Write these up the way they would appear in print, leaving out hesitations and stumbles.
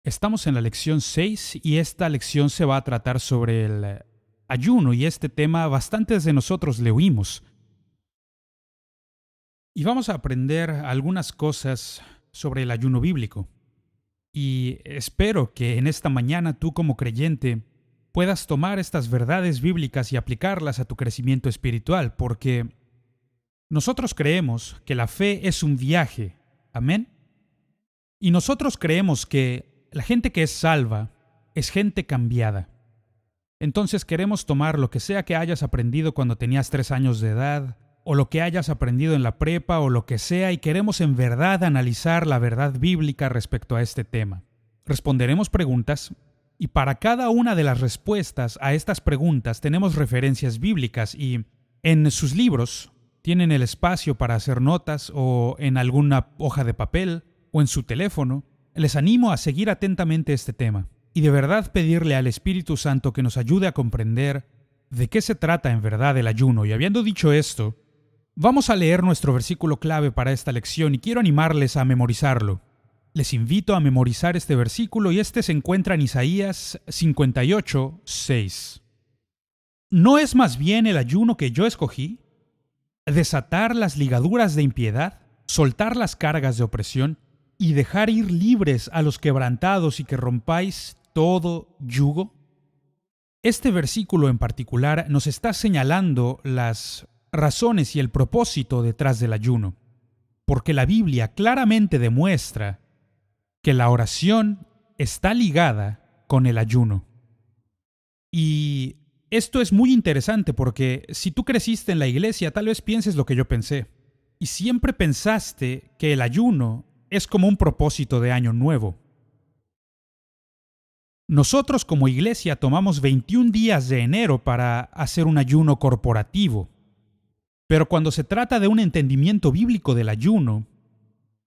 Estamos en la lección 6 y esta lección se va a tratar sobre el ayuno y este tema bastantes de nosotros le oímos. Y vamos a aprender algunas cosas sobre el ayuno bíblico. Y espero que en esta mañana tú como creyente puedas tomar estas verdades bíblicas y aplicarlas a tu crecimiento espiritual, porque nosotros creemos que la fe es un viaje. Amén. Y nosotros creemos que la gente que es salva es gente cambiada. Entonces queremos tomar lo que sea que hayas aprendido cuando tenías 3 años de edad, o lo que hayas aprendido en la prepa, o lo que sea, y queremos en verdad analizar la verdad bíblica respecto a este tema. Responderemos preguntas, y para cada una de las respuestas a estas preguntas tenemos referencias bíblicas, y en sus libros tienen el espacio para hacer notas, o en alguna hoja de papel, o en su teléfono. Les animo a seguir atentamente este tema y de verdad pedirle al Espíritu Santo que nos ayude a comprender de qué se trata en verdad el ayuno. Y habiendo dicho esto, vamos a leer nuestro versículo clave para esta lección y quiero animarles a memorizarlo. Les invito a memorizar este versículo y este se encuentra en Isaías 58, 6. ¿No es más bien el ayuno que yo escogí? ¿Desatar las ligaduras de impiedad? ¿Soltar las cargas de opresión? ¿Y dejar ir libres a los quebrantados y que rompáis todo yugo? Este versículo en particular nos está señalando las razones y el propósito detrás del ayuno, porque la Biblia claramente demuestra que la oración está ligada con el ayuno. Y esto es muy interesante porque si tú creciste en la iglesia, tal vez pienses lo que yo pensé, y siempre pensaste que el ayuno es como un propósito de año nuevo. Nosotros como iglesia tomamos 21 días de enero para hacer un ayuno corporativo. Pero cuando se trata de un entendimiento bíblico del ayuno,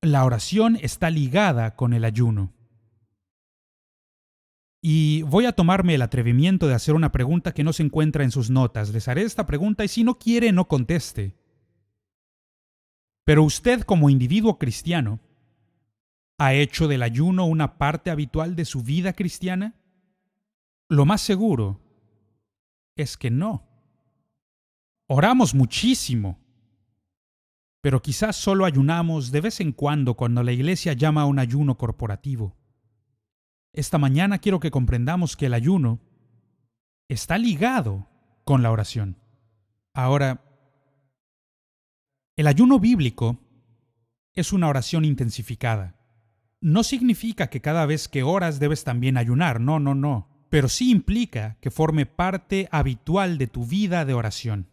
la oración está ligada con el ayuno. Y voy a tomarme el atrevimiento de hacer una pregunta que no se encuentra en sus notas. Les haré esta pregunta y si no quiere, no conteste. Pero usted como individuo cristiano, ¿ha hecho del ayuno una parte habitual de su vida cristiana? Lo más seguro es que no. Oramos muchísimo, pero quizás solo ayunamos de vez en cuando la iglesia llama a un ayuno corporativo. Esta mañana quiero que comprendamos que el ayuno está ligado con la oración. Ahora, el ayuno bíblico es una oración intensificada. No significa que cada vez que oras debes también ayunar, no. Pero sí implica que forme parte habitual de tu vida de oración.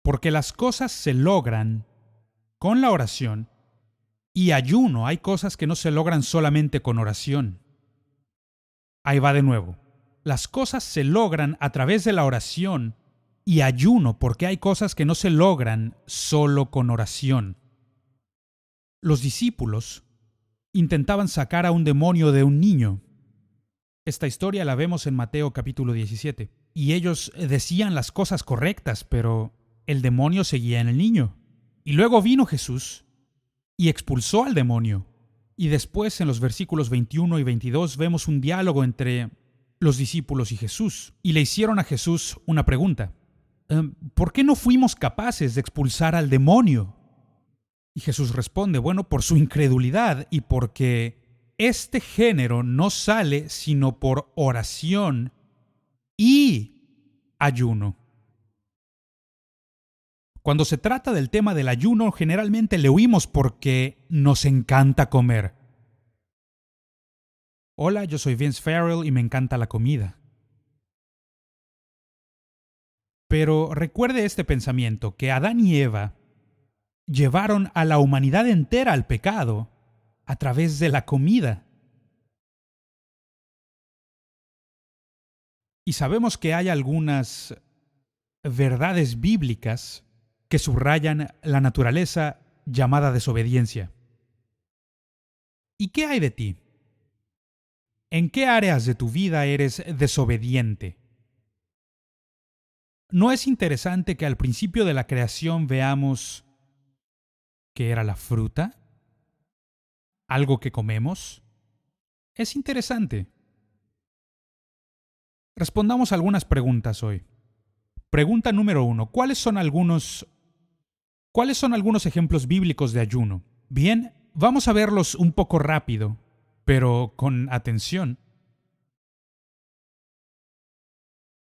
Porque las cosas se logran con la oración y ayuno. Hay cosas que no se logran solamente con oración. Ahí va de nuevo. Las cosas se logran a través de la oración y ayuno porque hay cosas que no se logran solo con oración. Los discípulos intentaban sacar a un demonio de un niño. Esta historia la vemos en Mateo capítulo 17. Y ellos decían las cosas correctas, pero el demonio seguía en el niño. Y luego vino Jesús y expulsó al demonio. Y después en los versículos 21 y 22 vemos un diálogo entre los discípulos y Jesús. Y le hicieron a Jesús una pregunta. ¿Por qué no fuimos capaces de expulsar al demonio? Y Jesús responde, bueno, por su incredulidad y porque este género no sale sino por oración y ayuno. Cuando se trata del tema del ayuno, generalmente le huimos porque nos encanta comer. Hola, yo soy Vince Farrell y me encanta la comida. Pero recuerde este pensamiento, que Adán y Eva llevaron a la humanidad entera al pecado a través de la comida. Y sabemos que hay algunas verdades bíblicas que subrayan la naturaleza llamada desobediencia. ¿Y qué hay de ti? ¿En qué áreas de tu vida eres desobediente? ¿No es interesante que al principio de la creación veamos que era la fruta? ¿Algo que comemos? Es interesante. Respondamos algunas preguntas hoy. Pregunta número 1. ¿Cuáles son algunos ejemplos bíblicos de ayuno? Bien, vamos a verlos un poco rápido, pero con atención.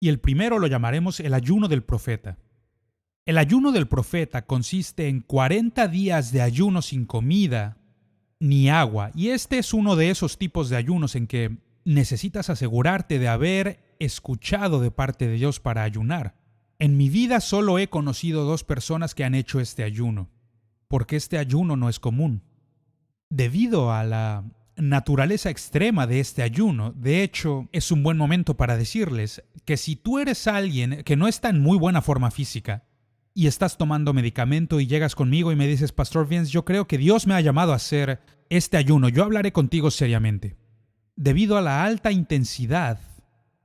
Y el primero lo llamaremos el ayuno del profeta. El ayuno del profeta consiste en 40 días de ayuno sin comida ni agua, y este es uno de esos tipos de ayunos en que necesitas asegurarte de haber escuchado de parte de Dios para ayunar. En mi vida solo he conocido 2 personas que han hecho este ayuno, porque este ayuno no es común. Debido a la naturaleza extrema de este ayuno, de hecho, es un buen momento para decirles que si tú eres alguien que no está en muy buena forma física y estás tomando medicamento y llegas conmigo y me dices, Pastor Vince, yo creo que Dios me ha llamado a hacer este ayuno, yo hablaré contigo seriamente. Debido a la alta intensidad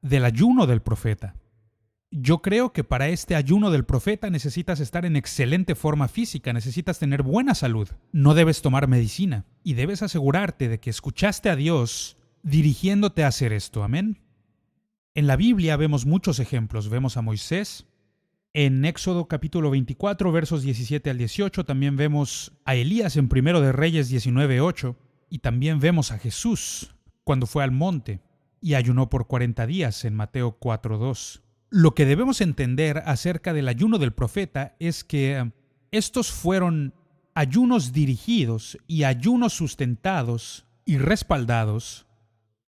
del ayuno del profeta, yo creo que para este ayuno del profeta necesitas estar en excelente forma física, necesitas tener buena salud, no debes tomar medicina y debes asegurarte de que escuchaste a Dios dirigiéndote a hacer esto. Amén. En la Biblia vemos muchos ejemplos. Vemos a Moisés en Éxodo capítulo 24, versos 17 al 18. También vemos a Elías en Primero de Reyes 19:8. Y también vemos a Jesús cuando fue al monte y ayunó por 40 días en Mateo 4:2. Lo que debemos entender acerca del ayuno del profeta es que estos fueron ayunos dirigidos y ayunos sustentados y respaldados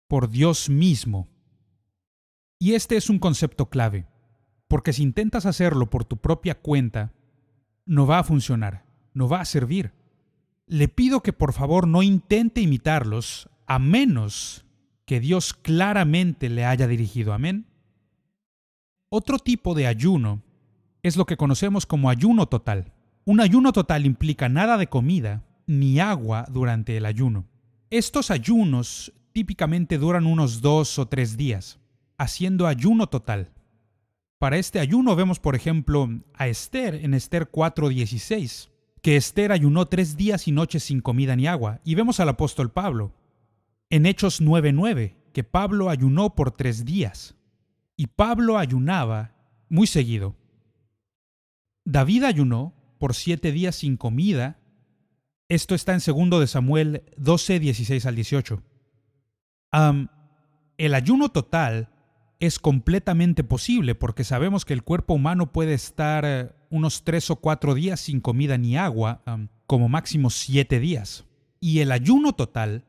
por Dios mismo. Y este es un concepto clave, porque si intentas hacerlo por tu propia cuenta, no va a funcionar, no va a servir. Le pido que por favor no intente imitarlos, a menos que Dios claramente le haya dirigido. Amén. Otro tipo de ayuno es lo que conocemos como ayuno total. Un ayuno total implica nada de comida ni agua durante el ayuno. Estos ayunos típicamente duran unos 2 o 3 días, haciendo ayuno total. Para este ayuno vemos, por ejemplo, a Esther en Esther 4:16, que Esther ayunó 3 días y noches sin comida ni agua, y vemos al apóstol Pablo en Hechos 9:9, que Pablo ayunó por 3 días. Y Pablo ayunaba muy seguido. David ayunó por 7 días sin comida. Esto está en 2 de Samuel 12:16 al 18. El ayuno total es completamente posible porque sabemos que el cuerpo humano puede estar unos 3 o 4 días sin comida ni agua, como máximo 7 días. Y el ayuno total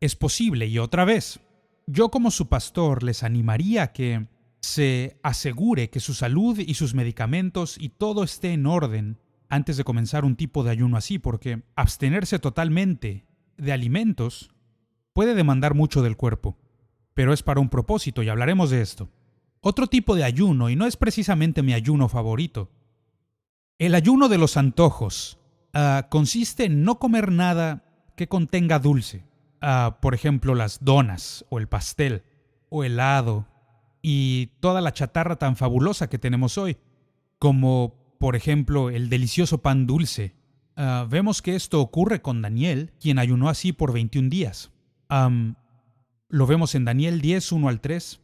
es posible. Y otra vez, yo como su pastor les animaría a que se asegure que su salud y sus medicamentos y todo esté en orden antes de comenzar un tipo de ayuno así, porque abstenerse totalmente de alimentos puede demandar mucho del cuerpo, pero es para un propósito y hablaremos de esto. Otro tipo de ayuno, y no es precisamente mi ayuno favorito, el ayuno de los antojos, consiste en no comer nada que contenga dulce, por ejemplo las donas o el pastel o helado, y toda la chatarra tan fabulosa que tenemos hoy, como por ejemplo el delicioso pan dulce. Vemos que esto ocurre con Daniel, quien ayunó así por 21 días. Lo vemos en Daniel 10, 1 al 3.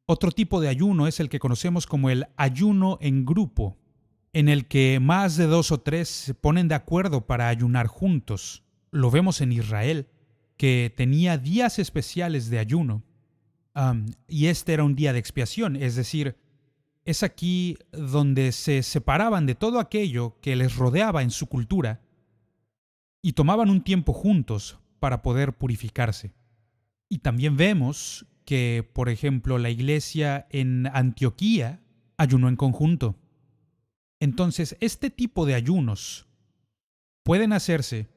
Otro tipo de ayuno es el que conocemos como el ayuno en grupo, en el que más de 2 o 3 se ponen de acuerdo para ayunar juntos. Lo vemos en Israel, que tenía días especiales de ayuno. Y este era un día de expiación, es decir, es aquí donde se separaban de todo aquello que les rodeaba en su cultura y tomaban un tiempo juntos para poder purificarse. Y también vemos que, por ejemplo, la iglesia en Antioquía ayunó en conjunto. Entonces, este tipo de ayunos pueden hacerse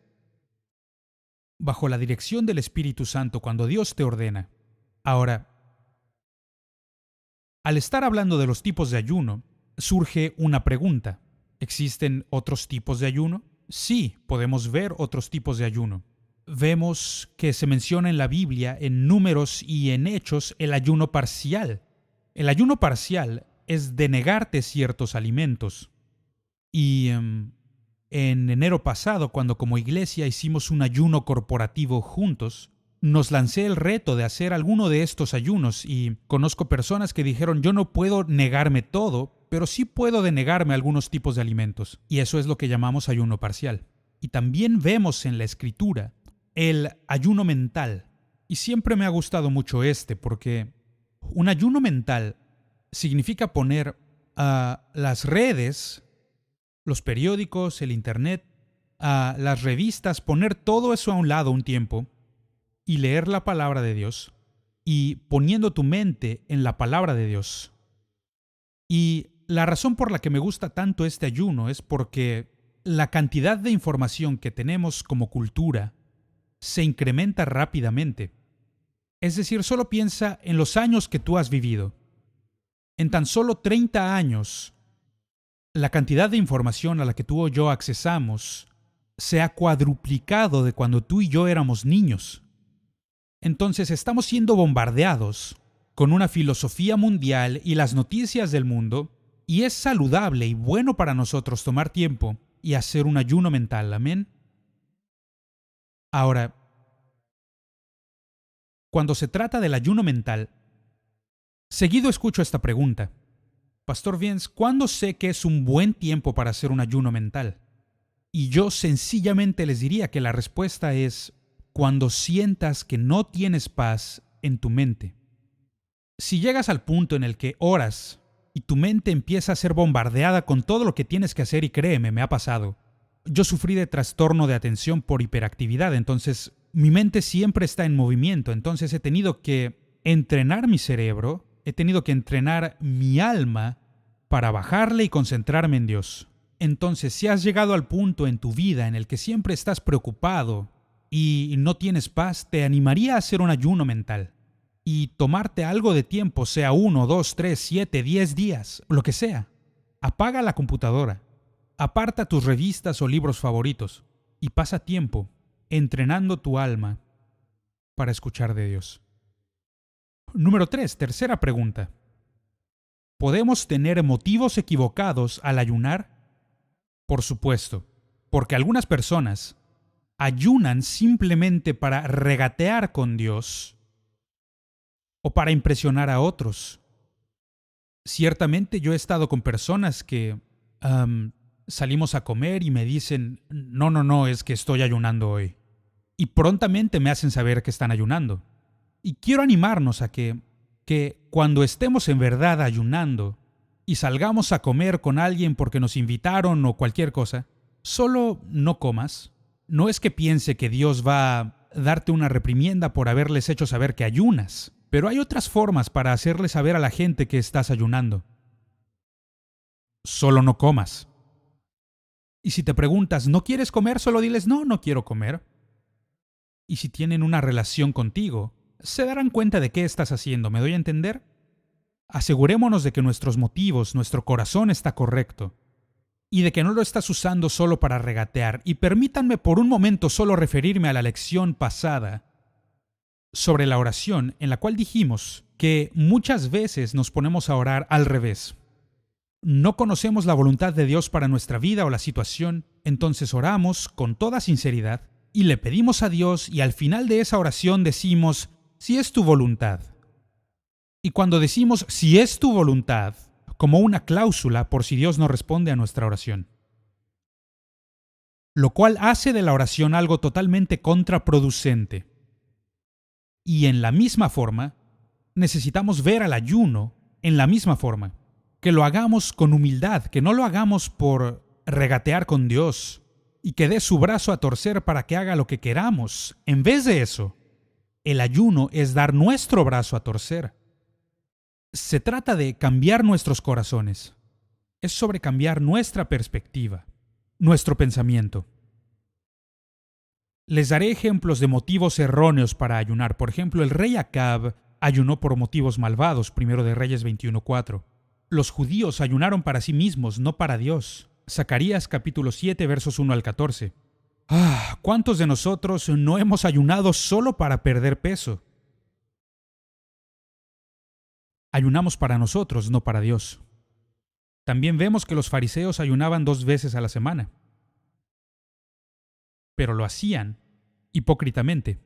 bajo la dirección del Espíritu Santo cuando Dios te ordena. Ahora, al estar hablando de los tipos de ayuno, surge una pregunta. ¿Existen otros tipos de ayuno? Sí, podemos ver otros tipos de ayuno. Vemos que se menciona en la Biblia, en Números y en Hechos, el ayuno parcial. El ayuno parcial es de negarte ciertos alimentos. Y en enero pasado, cuando como iglesia hicimos un ayuno corporativo juntos, nos lancé el reto de hacer alguno de estos ayunos y conozco personas que dijeron yo no puedo negarme todo, pero sí puedo denegarme algunos tipos de alimentos. Y eso es lo que llamamos ayuno parcial. Y también vemos en la escritura el ayuno mental. Y siempre me ha gustado mucho porque un ayuno mental significa poner las redes, los periódicos, el internet, las revistas, poner todo eso a un lado un tiempo y leer la palabra de Dios y poniendo tu mente en la palabra de Dios. Y la razón por la que me gusta tanto este ayuno es porque la cantidad de información que tenemos como cultura se incrementa rápidamente. Es decir, solo piensa en los años que tú has vivido. En tan solo 30 años, la cantidad de información a la que tú o yo accesamos se ha cuadruplicado de cuando tú y yo éramos niños. Entonces estamos siendo bombardeados con una filosofía mundial y las noticias del mundo, y es saludable y bueno para nosotros tomar tiempo y hacer un ayuno mental. Amén. Ahora, cuando se trata del ayuno mental, seguido escucho esta pregunta. Pastor Vince, ¿cuándo sé que es un buen tiempo para hacer un ayuno mental? Y yo sencillamente les diría que la respuesta es cuando sientas que no tienes paz en tu mente. Si llegas al punto en el que oras y tu mente empieza a ser bombardeada con todo lo que tienes que hacer, y créeme, me ha pasado. Yo sufrí de trastorno de atención por hiperactividad, entonces mi mente siempre está en movimiento, entonces he tenido que entrenar mi cerebro, he tenido que entrenar mi alma para bajarle y concentrarme en Dios. Entonces, si has llegado al punto en tu vida en el que siempre estás preocupado y no tienes paz, te animaría a hacer un ayuno mental y tomarte algo de tiempo, sea 1, 2, 3, 7, 10 días, lo que sea. Apaga la computadora, aparta tus revistas o libros favoritos y pasa tiempo entrenando tu alma para escuchar de Dios. Número 3, tercera pregunta. ¿Podemos tener motivos equivocados al ayunar? Por supuesto, porque algunas personas ayunan simplemente para regatear con Dios o para impresionar a otros. Ciertamente yo he estado con personas que salimos a comer y me dicen, no, es que estoy ayunando hoy. Y prontamente me hacen saber que están ayunando. Y quiero animarnos a que cuando estemos en verdad ayunando y salgamos a comer con alguien porque nos invitaron o cualquier cosa, solo no comas. No es que piense que Dios va a darte una reprimienda por haberles hecho saber que ayunas, pero hay otras formas para hacerle saber a la gente que estás ayunando. Solo no comas. Y si te preguntas, ¿no quieres comer? Solo diles, no quiero comer. Y si tienen una relación contigo, se darán cuenta de qué estás haciendo. ¿Me doy a entender? Asegurémonos de que nuestros motivos, nuestro corazón está correcto y de que no lo estás usando solo para regatear. Y permítanme por un momento solo referirme a la lección pasada sobre la oración, en la cual dijimos que muchas veces nos ponemos a orar al revés. No conocemos la voluntad de Dios para nuestra vida o la situación, entonces oramos con toda sinceridad y le pedimos a Dios, y al final de esa oración decimos, si es tu voluntad. Y cuando decimos, si es tu voluntad, como una cláusula por si Dios no responde a nuestra oración. Lo cual hace de la oración algo totalmente contraproducente. Y en la misma forma, necesitamos ver al ayuno en la misma forma. Que lo hagamos con humildad, que no lo hagamos por regatear con Dios y que dé su brazo a torcer para que haga lo que queramos. En vez de eso, el ayuno es dar nuestro brazo a torcer. Se trata de cambiar nuestros corazones. Es sobre cambiar nuestra perspectiva, nuestro pensamiento. Les daré ejemplos de motivos erróneos para ayunar. Por ejemplo, el rey Acab ayunó por motivos malvados, 1 de Reyes 21:4. Los judíos ayunaron para sí mismos, no para Dios. Zacarías capítulo 7, versos 1 al 14. ¿Cuántos de nosotros no hemos ayunado solo para perder peso? Ayunamos para nosotros, no para Dios. También vemos que los fariseos ayunaban 2 veces a la semana, pero lo hacían hipócritamente.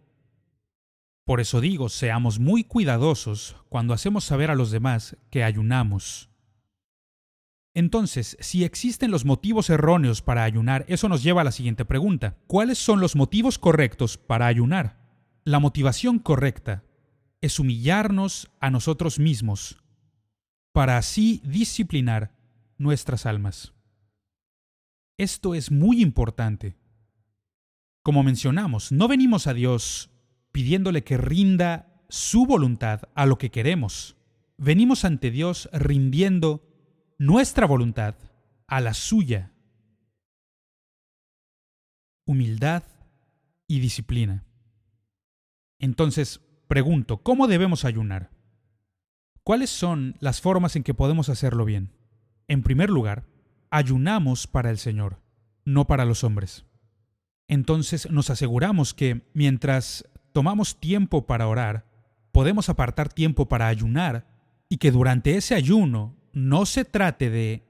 Por eso digo, seamos muy cuidadosos cuando hacemos saber a los demás que ayunamos. Entonces, si existen los motivos erróneos para ayunar, eso nos lleva a la siguiente pregunta. ¿Cuáles son los motivos correctos para ayunar? La motivación correcta es humillarnos a nosotros mismos para así disciplinar nuestras almas. Esto es muy importante. Como mencionamos, no venimos a Dios pidiéndole que rinda su voluntad a lo que queremos. Venimos ante Dios rindiendo nuestra voluntad a la suya. Humildad y disciplina. Entonces, pregunto, ¿cómo debemos ayunar? ¿Cuáles son las formas en que podemos hacerlo bien? En primer lugar, ayunamos para el Señor, no para los hombres. Entonces nos aseguramos que mientras tomamos tiempo para orar, podemos apartar tiempo para ayunar y que durante ese ayuno no se trate de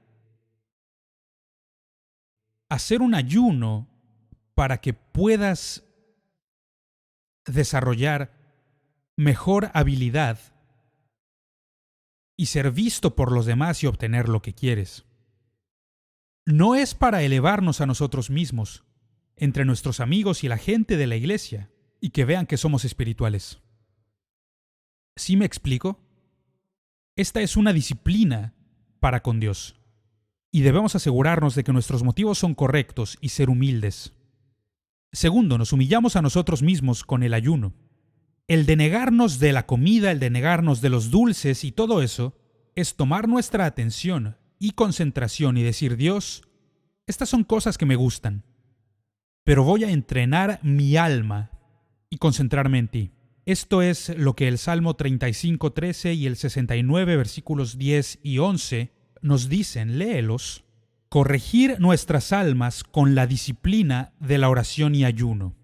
hacer un ayuno para que puedas desarrollar mejor habilidad y ser visto por los demás y obtener lo que quieres. No es para elevarnos a nosotros mismos, entre nuestros amigos y la gente de la iglesia, y que vean que somos espirituales. ¿Sí me explico? Esta es una disciplina para con Dios, y debemos asegurarnos de que nuestros motivos son correctos y ser humildes. Segundo, nos humillamos a nosotros mismos con el ayuno. El denegarnos de la comida, el denegarnos de los dulces y todo eso, es tomar nuestra atención y concentración y decir, Dios, estas son cosas que me gustan, pero voy a entrenar mi alma y concentrarme en ti. Esto es lo que el Salmo 35:13 y el 69, versículos 10 y 11 nos dicen, léelos. Corregir nuestras almas con la disciplina de la oración y ayuno.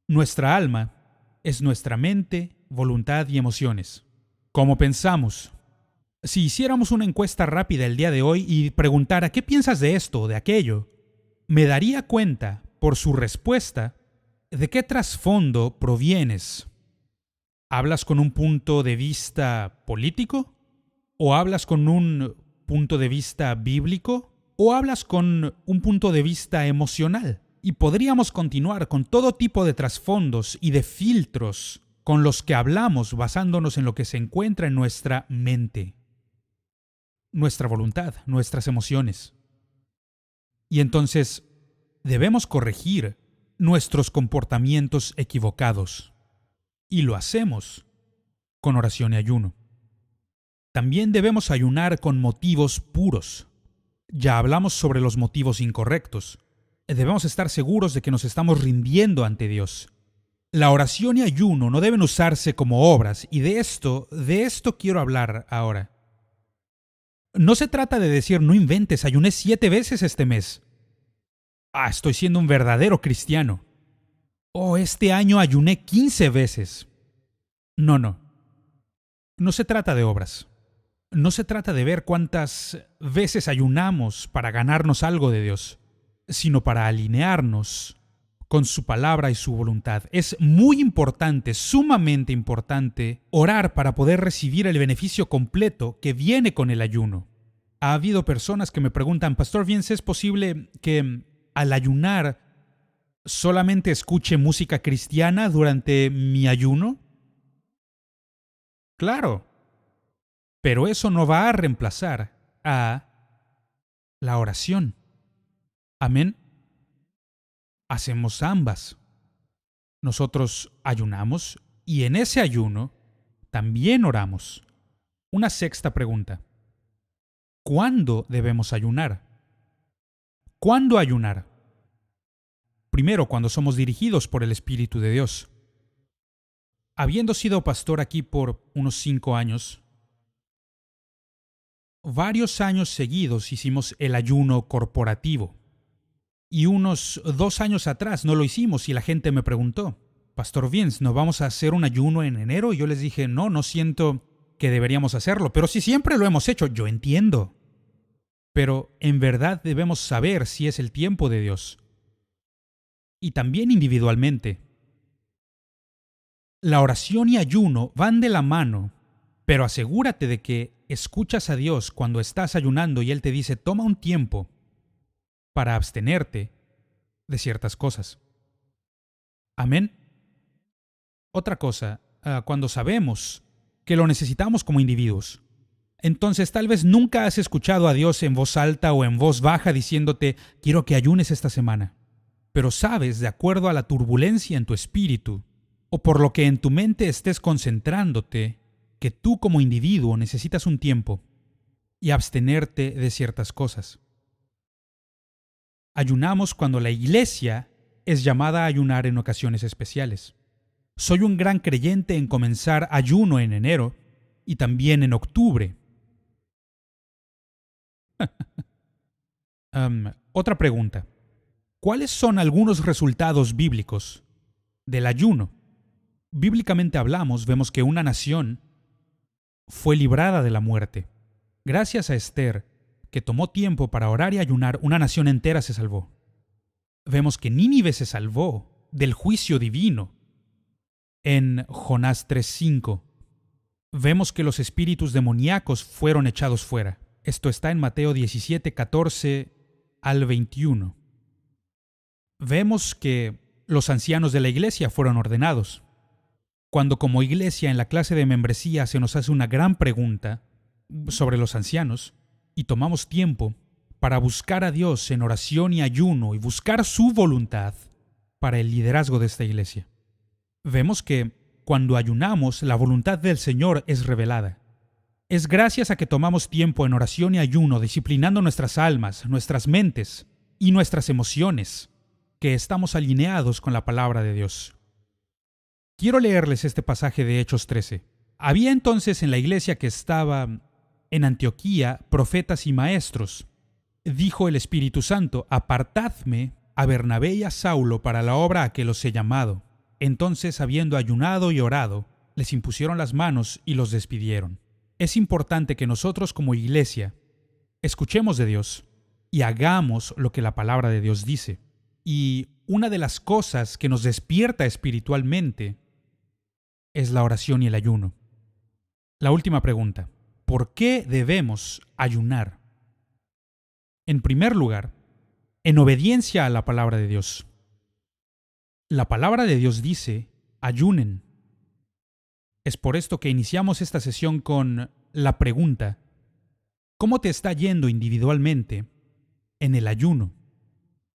Nuestra alma es nuestra mente, voluntad y emociones. ¿Cómo pensamos? Si hiciéramos una encuesta rápida el día de hoy y preguntara ¿qué piensas de esto o de aquello?, me daría cuenta, por su respuesta, de qué trasfondo provienes. ¿Hablas con un punto de vista político? ¿O hablas con un punto de vista bíblico? ¿O hablas con un punto de vista emocional? Y podríamos continuar con todo tipo de trasfondos y de filtros con los que hablamos basándonos en lo que se encuentra en nuestra mente, nuestra voluntad, nuestras emociones. Y entonces debemos corregir nuestros comportamientos equivocados. Y lo hacemos con oración y ayuno. También debemos ayunar con motivos puros. Ya hablamos sobre los motivos incorrectos. Debemos estar seguros de que nos estamos rindiendo ante Dios. La oración y ayuno no deben usarse como obras, y de esto quiero hablar ahora. No se trata de decir, no inventes, ayuné 7 veces este mes. Estoy siendo un verdadero cristiano. Este año ayuné 15 veces. No. No se trata de obras. No se trata de ver cuántas veces ayunamos para ganarnos algo de Dios, sino para alinearnos con su palabra y su voluntad. Es muy importante, sumamente importante, orar para poder recibir el beneficio completo que viene con el ayuno. Ha habido personas que me preguntan, Pastor Vince, ¿es posible que al ayunar solamente escuche música cristiana durante mi ayuno? Claro, pero eso no va a reemplazar a la oración. Amén. Hacemos ambas. Nosotros ayunamos y en ese ayuno también oramos. Una sexta pregunta. ¿Cuándo debemos ayunar? ¿Cuándo ayunar? Primero, cuando somos dirigidos por el Espíritu de Dios. Habiendo sido pastor aquí por unos 5 años, varios años seguidos hicimos el ayuno corporativo. Y unos 2 años atrás no lo hicimos y la gente me preguntó, Pastor Vince, ¿no vamos a hacer un ayuno en enero? Y yo les dije, no siento que deberíamos hacerlo, pero si siempre lo hemos hecho, yo entiendo. Pero en verdad debemos saber si es el tiempo de Dios. Y también individualmente. La oración y ayuno van de la mano, pero asegúrate de que escuchas a Dios cuando estás ayunando y Él te dice, toma un tiempo para abstenerte de ciertas cosas. Amén. Otra cosa, cuando sabemos que lo necesitamos como individuos, entonces tal vez nunca has escuchado a Dios en voz alta o en voz baja diciéndote, quiero que ayunes esta semana. Pero sabes, de acuerdo a la turbulencia en tu espíritu, o por lo que en tu mente estés concentrándote, que tú como individuo necesitas un tiempo y abstenerte de ciertas cosas. Ayunamos cuando la iglesia es llamada a ayunar en ocasiones especiales. Soy un gran creyente en comenzar ayuno en enero y también en octubre. Otra pregunta. ¿Cuáles son algunos resultados bíblicos del ayuno? Bíblicamente hablamos, vemos que una nación fue librada de la muerte. Gracias a Esther, que tomó tiempo para orar y ayunar, una nación entera se salvó. Vemos que Nínive se salvó del juicio divino en Jonás 3:5. Vemos que los espíritus demoníacos fueron echados fuera. Esto está en Mateo 17:14 al 21. Vemos que los ancianos de la iglesia fueron ordenados. Cuando como iglesia en la clase de membresía se nos hace una gran pregunta sobre los ancianos y tomamos tiempo para buscar a Dios en oración y ayuno y buscar su voluntad para el liderazgo de esta iglesia, vemos que cuando ayunamos la voluntad del Señor es revelada. Es gracias a que tomamos tiempo en oración y ayuno disciplinando nuestras almas, nuestras mentes y nuestras emociones que estamos alineados con la palabra de Dios. Quiero leerles este pasaje de Hechos 13. Había entonces en la iglesia que estaba en Antioquía profetas y maestros. Dijo el Espíritu Santo, apartadme a Bernabé y a Saulo para la obra a que los he llamado. Entonces, habiendo ayunado y orado, les impusieron las manos y los despidieron. Es importante que nosotros como iglesia escuchemos de Dios y hagamos lo que la palabra de Dios dice. Y una de las cosas que nos despierta espiritualmente es la oración y el ayuno. La última pregunta, ¿por qué debemos ayunar? En primer lugar, en obediencia a la palabra de Dios. La palabra de Dios dice, ayunen. Es por esto que iniciamos esta sesión con la pregunta, ¿cómo te está yendo individualmente en el ayuno?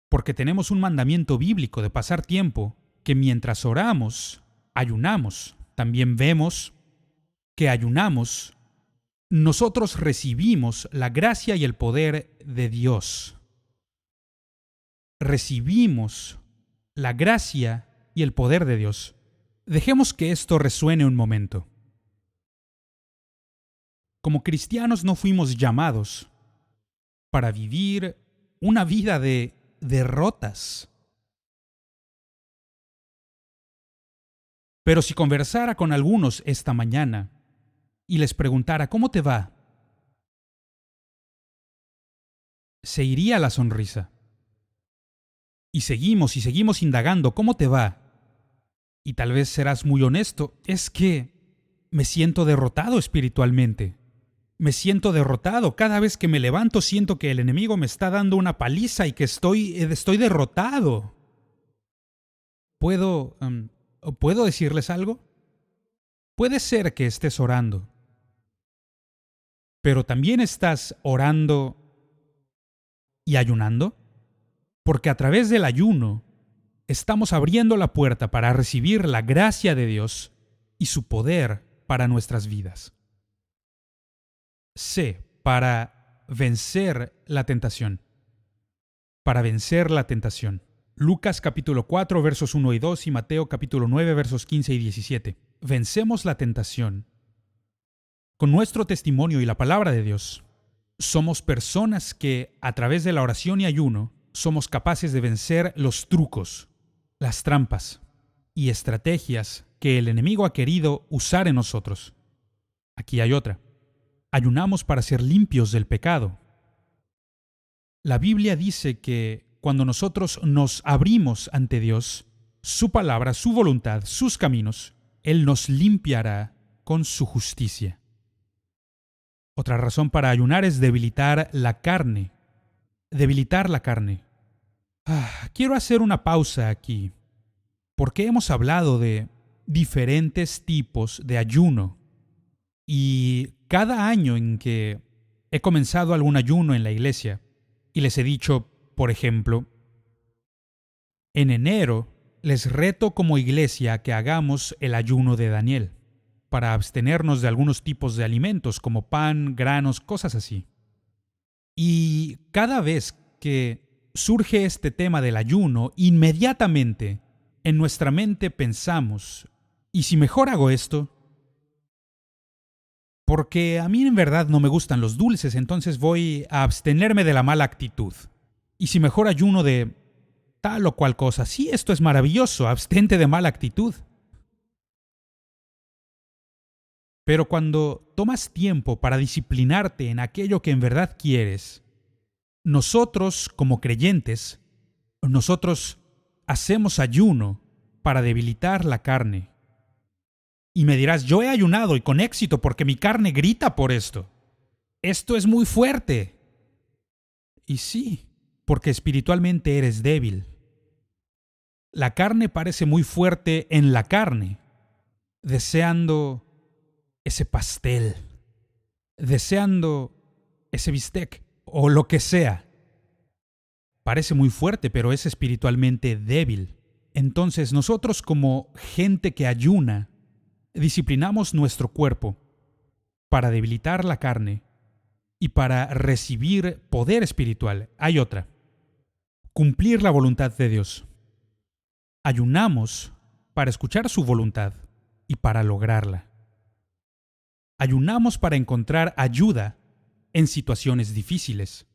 Porque tenemos un mandamiento bíblico de pasar tiempo que mientras oramos, ayunamos. También vemos que ayunamos, nosotros recibimos la gracia y el poder de Dios. Recibimos la gracia y el poder de Dios. Dejemos que esto resuene un momento. Como cristianos no fuimos llamados para vivir una vida de derrotas. Pero si conversara con algunos esta mañana y les preguntara ¿cómo te va?, se iría la sonrisa. Y seguimos indagando ¿cómo te va? Y tal vez serás muy honesto, es que me siento derrotado espiritualmente. Me siento derrotado. Cada vez que me levanto siento que el enemigo me está dando una paliza y que estoy derrotado. ¿Puedo decirles algo? Puede ser que estés orando, pero también estás orando y ayunando, porque a través del ayuno estamos abriendo la puerta para recibir la gracia de Dios y su poder para nuestras vidas. C, para vencer la tentación. Para vencer la tentación. Lucas capítulo 4 versos 1 y 2 y Mateo capítulo 9 versos 15 y 17. Vencemos la tentación con nuestro testimonio y la palabra de Dios. Somos personas que, a través de la oración y ayuno, somos capaces de vencer los trucos, las trampas y estrategias que el enemigo ha querido usar en nosotros. Aquí hay otra. Ayunamos para ser limpios del pecado. La Biblia dice que cuando nosotros nos abrimos ante Dios, su palabra, su voluntad, sus caminos, Él nos limpiará con su justicia. Otra razón para ayunar es debilitar la carne. Debilitar la carne. Quiero hacer una pausa aquí, porque hemos hablado de diferentes tipos de ayuno. Y cada año en que he comenzado algún ayuno en la iglesia y les he dicho, por ejemplo, en enero les reto como iglesia a que hagamos el ayuno de Daniel, para abstenernos de algunos tipos de alimentos como pan, granos, cosas así. Y cada vez que surge este tema del ayuno, inmediatamente en nuestra mente pensamos, ¿y si mejor hago esto? Porque a mí en verdad no me gustan los dulces, entonces voy a abstenerme de la mala actitud. Y si mejor ayuno de tal o cual cosa, sí, esto es maravilloso, abstente de mala actitud. Pero cuando tomas tiempo para disciplinarte en aquello que en verdad quieres, nosotros como creyentes, nosotros hacemos ayuno para debilitar la carne. Y me dirás, yo he ayunado y con éxito porque mi carne grita por esto. Esto es muy fuerte. Y sí, porque espiritualmente eres débil. La carne parece muy fuerte en la carne, deseando ese pastel, deseando ese bistec o lo que sea. Parece muy fuerte, pero es espiritualmente débil. Entonces nosotros como gente que ayuna, disciplinamos nuestro cuerpo para debilitar la carne y para recibir poder espiritual. Hay otra. Cumplir la voluntad de Dios. Ayunamos para escuchar su voluntad y para lograrla. Ayunamos para encontrar ayuda en situaciones difíciles.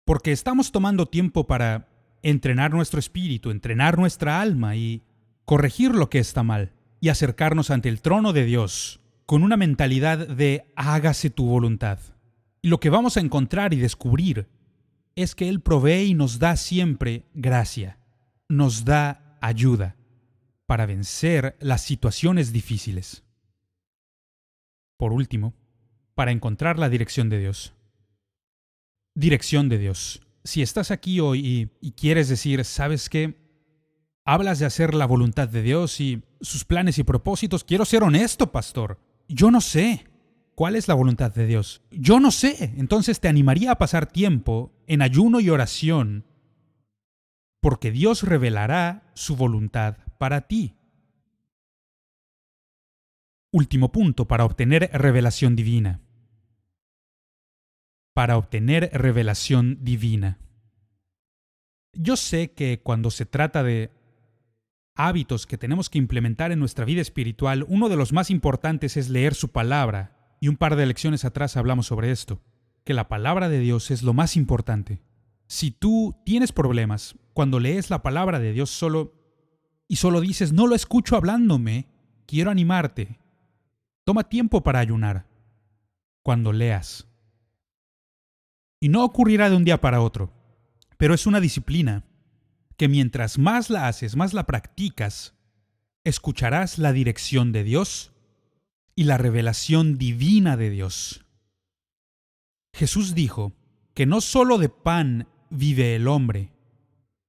Porque estamos tomando tiempo para entrenar nuestro espíritu, entrenar nuestra alma y corregir lo que está mal y acercarnos ante el trono de Dios con una mentalidad de hágase tu voluntad. Y lo que vamos a encontrar y descubrir es que Él provee y nos da siempre gracia, nos da ayuda para vencer las situaciones difíciles. Por último, para encontrar la dirección de Dios. Dirección de Dios. Si estás aquí hoy y quieres decir, ¿sabes qué? Hablas de hacer la voluntad de Dios y sus planes y propósitos. Quiero ser honesto, pastor. Yo no sé cuál es la voluntad de Dios. Yo no sé. Entonces te animaría a pasar tiempo en ayuno y oración, porque Dios revelará su voluntad para ti. Último punto para obtener revelación divina. Para obtener revelación divina. Yo sé que cuando se trata de hábitos que tenemos que implementar en nuestra vida espiritual, uno de los más importantes es leer su palabra. Y un par de lecciones atrás hablamos sobre esto, que la palabra de Dios es lo más importante. Si tú tienes problemas cuando lees la palabra de Dios solo dices, no lo escucho hablándome, quiero animarte. Toma tiempo para ayunar cuando leas. Y no ocurrirá de un día para otro, pero es una disciplina que mientras más la haces, más la practicas, escucharás la dirección de Dios y la revelación divina de Dios. Jesús dijo que no solo de pan vive el hombre,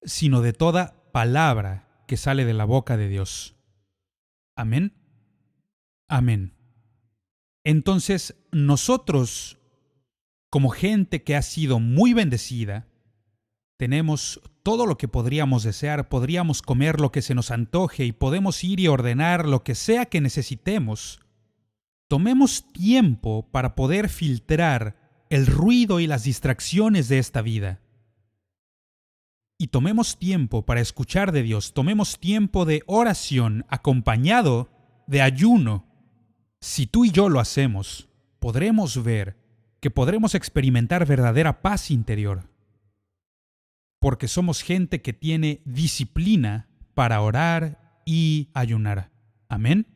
sino de toda palabra que sale de la boca de Dios. Amén. Amén. Entonces, nosotros, como gente que ha sido muy bendecida, tenemos todo lo que podríamos desear, podríamos comer lo que se nos antoje y podemos ir y ordenar lo que sea que necesitemos. Tomemos tiempo para poder filtrar el ruido y las distracciones de esta vida. Y tomemos tiempo para escuchar de Dios, tomemos tiempo de oración acompañado de ayuno. Si tú y yo lo hacemos, podremos ver que podremos experimentar verdadera paz interior. Porque somos gente que tiene disciplina para orar y ayunar. Amén.